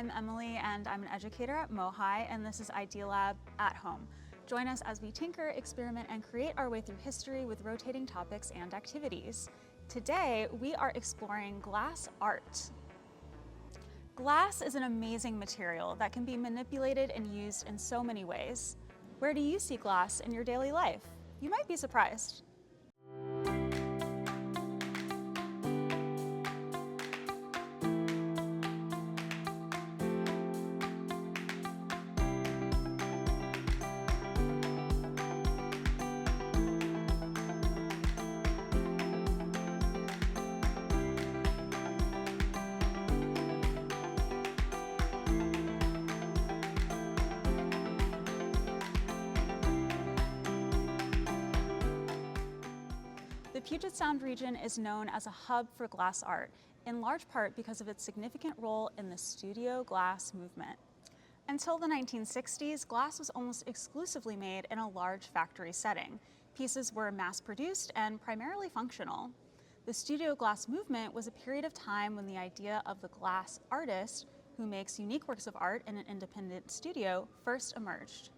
I'm Emily and I'm an educator at MoHi, and this is Idealab at Home. Join us as we tinker, experiment, and create our way through history with rotating topics and activities. Today, we are exploring glass art. Glass is an amazing material that can be manipulated and used in so many ways. Where do you see glass in your daily life? You might be surprised. The Puget Sound region is known as a hub for glass art, in large part because of its significant role in the studio glass movement. Until the 1960s, glass was almost exclusively made in a large factory setting. Pieces were mass-produced and primarily functional. The studio glass movement was a period of time when the idea of the glass artist, who makes unique works of art in an independent studio, first emerged.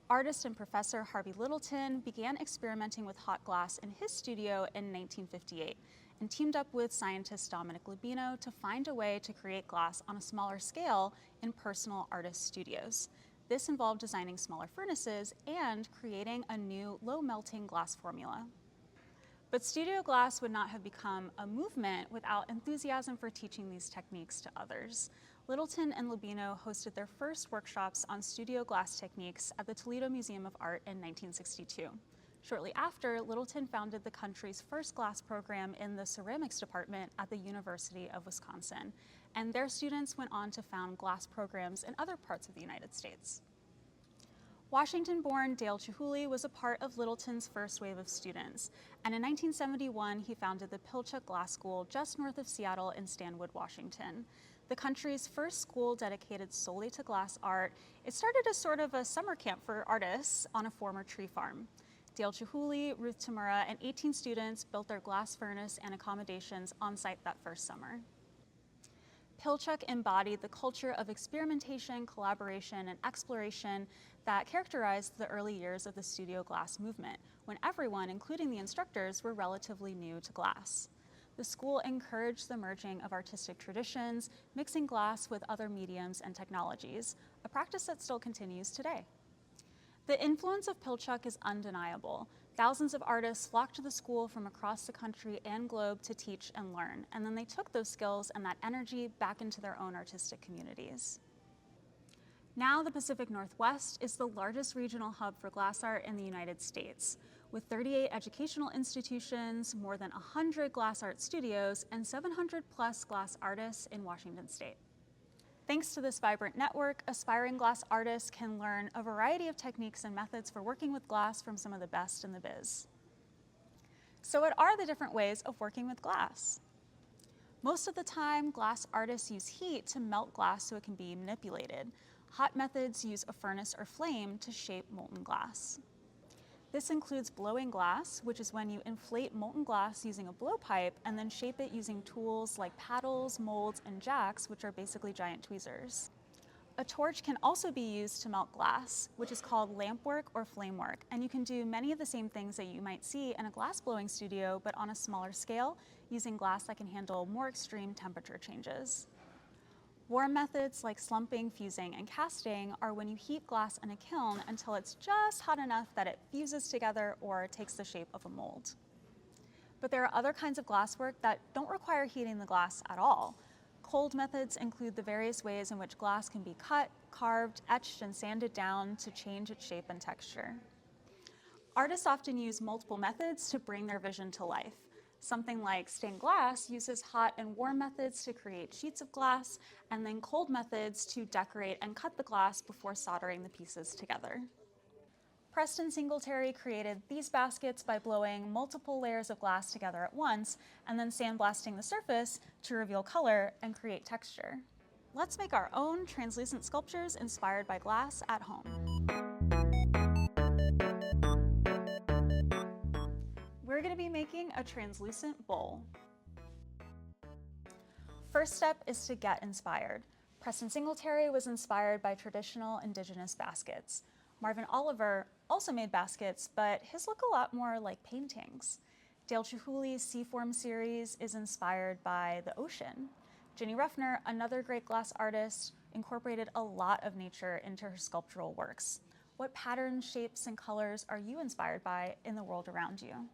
Artist and professor Harvey Littleton began experimenting with hot glass in his studio in 1958 and teamed up with scientist Dominic Lubino to find a way to create glass on a smaller scale in personal artist studios. This involved designing smaller furnaces and creating a new low-melting glass formula. But studio glass would not have become a movement without enthusiasm for teaching these techniques to others. Littleton and Lubino hosted their first workshops on studio glass techniques at the Toledo Museum of Art in 1962. Shortly after, Littleton founded the country's first glass program in the ceramics department at the University of Wisconsin, and their students went on to found glass programs in other parts of the United States. Washington-born Dale Chihuly was a part of Littleton's first wave of students, and in 1971 he founded the Pilchuck Glass School just north of Seattle in Stanwood, Washington. The country's first school dedicated solely to glass art, it started as sort of a summer camp for artists on a former tree farm. Dale Chihuly, Ruth Tamura, and 18 students built their glass furnace and accommodations on site that first summer. Pilchuck embodied the culture of experimentation, collaboration, and exploration that characterized the early years of the studio glass movement, when everyone, including the instructors, were relatively new to glass. The school encouraged the merging of artistic traditions, mixing glass with other mediums and technologies, a practice that still continues today. The influence of Pilchuck is undeniable. Thousands of artists flocked to the school from across the country and globe to teach and learn, and then they took those skills and that energy back into their own artistic communities. Now the Pacific Northwest is the largest regional hub for glass art in the United States, with 38 educational institutions, more than 100 glass art studios, and 700 plus glass artists in Washington state. Thanks to this vibrant network, aspiring glass artists can learn a variety of techniques and methods for working with glass from some of the best in the biz. So what are the different ways of working with glass? Most of the time, glass artists use heat to melt glass so it can be manipulated. Hot methods use a furnace or flame to shape molten glass. This includes blowing glass, which is when you inflate molten glass using a blowpipe and then shape it using tools like paddles, molds, and jacks, which are basically giant tweezers. A torch can also be used to melt glass, which is called lamp work or flame work, and you can do many of the same things that you might see in a glass blowing studio, but on a smaller scale, using glass that can handle more extreme temperature changes. Warm methods like slumping, fusing, and casting are when you heat glass in a kiln until it's just hot enough that it fuses together or takes the shape of a mold. But there are other kinds of glasswork that don't require heating the glass at all. Cold methods include the various ways in which glass can be cut, carved, etched, and sanded down to change its shape and texture. Artists often use multiple methods to bring their vision to life. Something like stained glass uses hot and warm methods to create sheets of glass, and then cold methods to decorate and cut the glass before soldering the pieces together. Preston Singletary created these baskets by blowing multiple layers of glass together at once and then sandblasting the surface to reveal color and create texture. Let's make our own translucent sculptures inspired by glass at home. We're going to be making a translucent bowl. First step is to get inspired. Preston Singletary was inspired by traditional indigenous baskets. Marvin Oliver also made baskets, but his look a lot more like paintings. Dale Chihuly's Seaform series is inspired by the ocean. Jenny Ruffner, another great glass artist, incorporated a lot of nature into her sculptural works. What patterns, shapes, and colors are you inspired by in the world around you?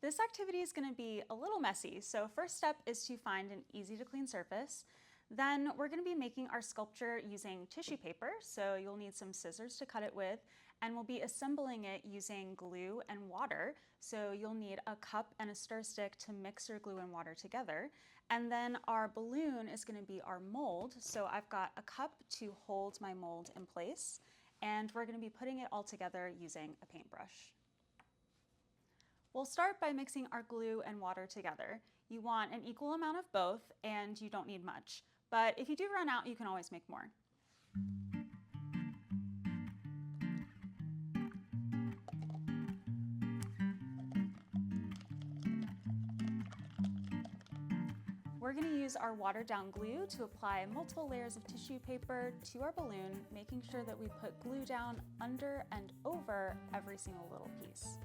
This activity is going to be a little messy, so first step is to find an easy to clean surface. Then we're going to be making our sculpture using tissue paper, so you'll need some scissors to cut it with, and we'll be assembling it using glue and water, so you'll need a cup and a stir stick to mix your glue and water together. And then our balloon is going to be our mold, so I've got a cup to hold my mold in place, and we're going to be putting it all together using a paintbrush. We'll start by mixing our glue and water together. You want an equal amount of both, and you don't need much. But if you do run out, you can always make more. We're going to use our watered down glue to apply multiple layers of tissue paper to our balloon, making sure that we put glue down under and over every single little piece.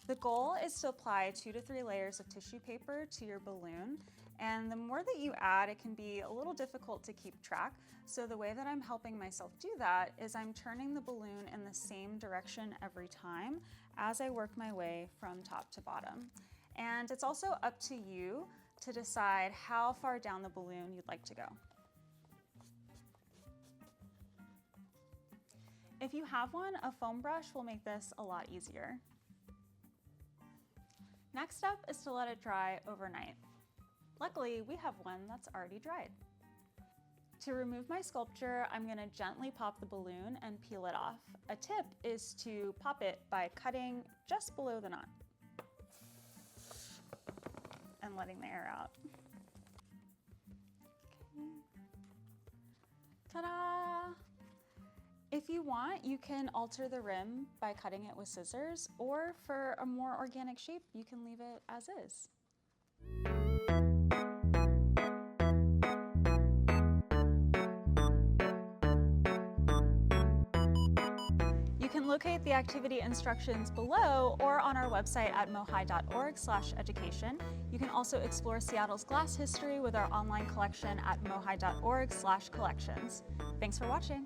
The goal is to apply 2 to 3 layers of tissue paper to your balloon, and the more that you add, it can be a little difficult to keep track. So the way that I'm helping myself do that is I'm turning the balloon in the same direction every time as I work my way from top to bottom. And it's also up to you to decide how far down the balloon you'd like to go. If you have one, a foam brush will make this a lot easier. Next step is to let it dry overnight. Luckily, we have one that's already dried. To remove my sculpture, I'm going to gently pop the balloon and peel it off. A tip is to pop it by cutting just below the knot and letting the air out. Okay. Ta-da! If you want, you can alter the rim by cutting it with scissors, or for a more organic shape, you can leave it as is. You can locate the activity instructions below or on our website at mohai.org/education. You can also explore Seattle's glass history with our online collection at mohai.org/collections. Thanks for watching.